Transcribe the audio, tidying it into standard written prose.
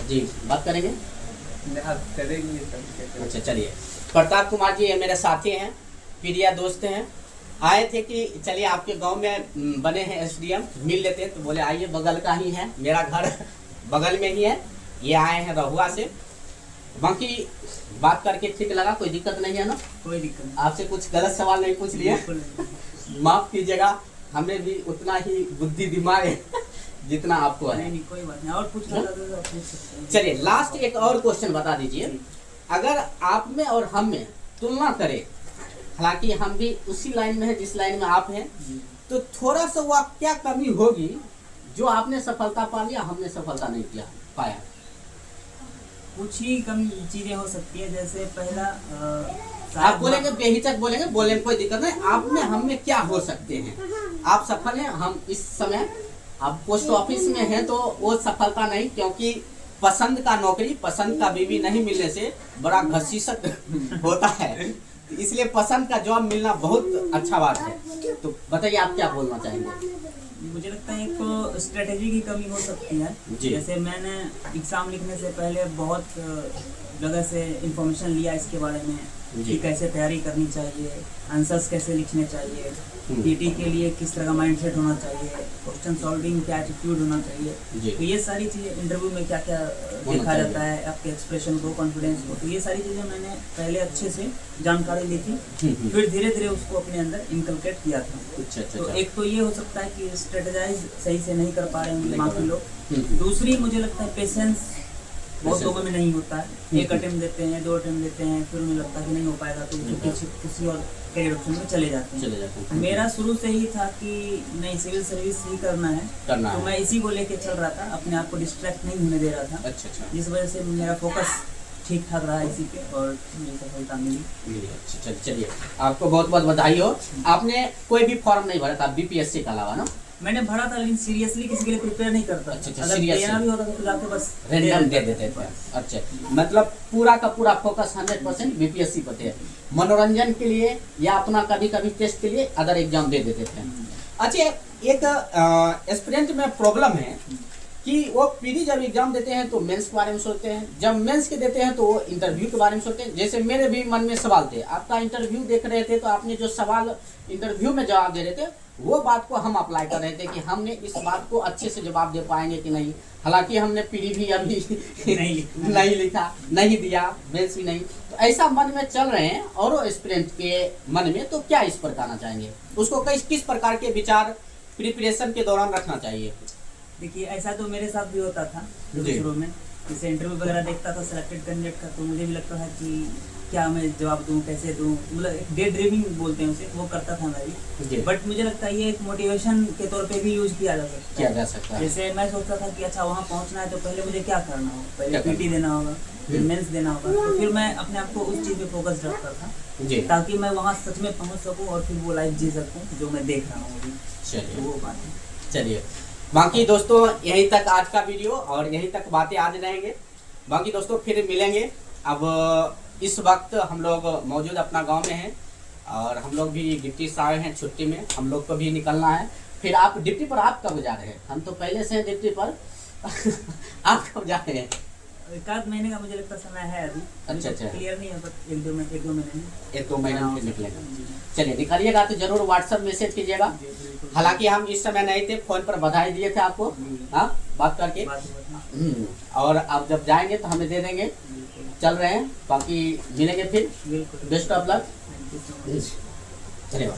जी बात करेंगे। करेंगे। अच्छा चलिए, प्रताप कुमार जी ये मेरे साथी हैं, प्रिय दोस्त हैं। आए थे कि चलिए आपके गांव में बने हैं एसडीएम, मिल लेते हैं, तो बोले आइए, बगल का ही है, मेरा घर बगल में ही है। ये आए हैं रहुआ से। बाकी बात करके ठीक लगा, कोई दिक्कत नहीं है ना? कोई दिक्कत नहीं। आपसे कुछ गलत सवाल नहीं पूछ लिए, माफ कीजिएगा, हमें भी उतना ही बुद्धि दिमाग है जितना आपको है। नहीं कोई बात नहीं, और पूछ सकते हैं। चलिए लास्ट एक और क्वेश्चन बता दीजिए, अगर आप में और हम में तुलना करें, हालांकि हम भी उसी लाइन में है जिस लाइन में आप हैं, तो थोड़ा सा वो क्या कमी होगी जो आपने सफलता पा लिया, हमने सफलता नहीं किया पाया? कुछ ही कम चीजें हो सकती है, जैसे पहला आप बोलेंगे, बेहिचक बोलेंगे, बोलने में कोई दिक्कत नहीं। आप में हम में क्या हो सकते हैं? आप सफल हैं, हम इस समय आप पोस्ट ऑफिस में हैं, तो वो सफलता नहीं, क्योंकि पसंद का नौकरी, पसंद का बीवी नहीं मिलने से बड़ा घसीसत होता है, इसलिए पसंद का जॉब मिलना बहुत अच्छा बात है। तो बताइए आप क्या बोलना चाहेंगे? मुझे लगता है एक तो स्ट्रेटेजी की कमी हो सकती है। जैसे मैंने एग्जाम लिखने से पहले बहुत जगह से इंफॉर्मेशन लिया इसके बारे में कि कैसे तैयारी करनी चाहिए, आंसर्स कैसे लिखने चाहिए, पीटी के लिए किस तरह का माइंडसेट होना चाहिए, क्वेश्चन सॉल्विंग क्या एटीट्यूड होना चाहिए। तो ये सारी चीज़ें इंटरव्यू में क्या क्या देखा जाता है, आपके एक्सप्रेशन को, कॉन्फिडेंस को, तो ये सारी चीज़ें मैंने पहले अच्छे से जानकारी ली थी, फिर धीरे धीरे उसको अपने अंदर इनकलकेट किया था। तो एक तो ये हो सकता है कि स्ट्रेटेजाइज सही से नहीं कर पा रहे होंगे बाकी लोग। दूसरी मुझे लगता है पेशेंस बहुत लोगों में नहीं होता है। एक अटेम्प्ट देते हैं, 2 अटेम्प्ट देते हैं, फिर उन्हें लगता है कि नहीं हो पाएगा, तो किसी और करियर ऑप्शन में चले जाते हैं। मेरा शुरू से ही था कि नहीं, सिविल सर्विस ही करना है, तो मैं इसी को लेके चल रहा था, अपने आप को डिस्ट्रैक्ट नहीं होने दे रहा था। अच्छा। जिस वजह से मेरा फोकस ठीक ठाक रहा इसी पे और मेरी सफलता मिली। अच्छा चलिए, आपको बहुत बहुत बधाई हो। आपने कोई भी फॉर्म नहीं भरा था बीपीएससी के अलावा ना? मैंने भरा था, लेकिन सीरियसली किसी के लिए प्रिपेयर नहीं करता। अगर देना भी होता तो जाके बस रैंडम दे देते थे। अच्छा, मतलब पूरा का पूरा फोकस 100% बीपीएससी पर थे, मनोरंजन के लिए या अपना कभी कभी टेस्ट के लिए अदर एग्जाम दे देते थे। अच्छा, एक एस्पिरेंट में प्रॉब्लम है कि वो पीडी जब एग्जाम देते हैं तो मेंस के बारे में सोचते हैं, जब मेंस के देते हैं तो वो इंटरव्यू के बारे में सोचते हैं। जैसे मेरे भी मन में सवाल थे, आपका इंटरव्यू देख रहे थे, तो आपने जो सवाल इंटरव्यू में जवाब दे रहे थे, वो बात को हम अप्लाई कर रहे थे कि हमने इस बात को अच्छे से जवाब दे पाएंगे कि नहीं। हालांकि हमने पीडी भी अभी नहीं लिखा, नहीं दिया, मेंस भी नहीं, तो ऐसा मन में चल रहे हैं। और वो एस्पिरेंट के मन में तो क्या इस पर कहना चाहेंगे, उसको किस प्रकार के विचार प्रिपरेशन के दौरान रखना चाहिए? देखिए, ऐसा तो मेरे साथ भी होता था शुरू में, जैसे इंटरव्यू वगैरह देखता था सिलेक्टेड कैंडिडेट का, तो मुझे भी लगता था कि क्या मैं जवाब दूं, कैसे दूं, मतलब एक डे ड्रीमिंग बोलते हैं उसे, वो करता था मैं भी। बट मुझे लगता है ये एक मोटिवेशन के तौर पे भी यूज किया जा सकता है। जैसे मैं सोचता था कि अच्छा वहाँ पहुँचना है तो पहले मुझे क्या करना होगा, पहले पीटी देना होगा, फिर मेंस देना होगा, तो फिर मैं अपने आप को उस चीज़ पे फोकस रखता था ताकि मैं वहाँ सच में पहुँच सकूँ और फिर वो लाइफ जी सकूँ जो मैं देख रहा हूँ अभी। वो बात है। चलिए, बाकी दोस्तों यहीं तक आज का वीडियो, और यहीं तक बातें आज रहेंगे। बाकी दोस्तों फिर मिलेंगे। अब इस वक्त हम लोग मौजूद अपना गांव में हैं, और हम लोग भी ड्यूटी से आए हैं छुट्टी में, हम लोग को भी निकलना है। फिर आप ड्यूटी पर आप कब जा रहे हैं? हम तो पहले से हैं ड्यूटी पर आप कब जा रहे हैं? 1 महीने का मुझे लगता समय है अभी। अच्छा, क्लियर नहीं है, बट 1-2 महीने में निकलेगा। चलिए निकलिएगा तो जरूर व्हाट्सएप मैसेज कीजिएगा। हालांकि हम इस समय नहीं थे, फोन पर बधाई दिए थे आपको, हाँ बात करके। और अब जब जाएंगे तो हमें दे देंगे। चल रहे हैं, बाकी मिलेंगे फिर। Best of luck. चलिए।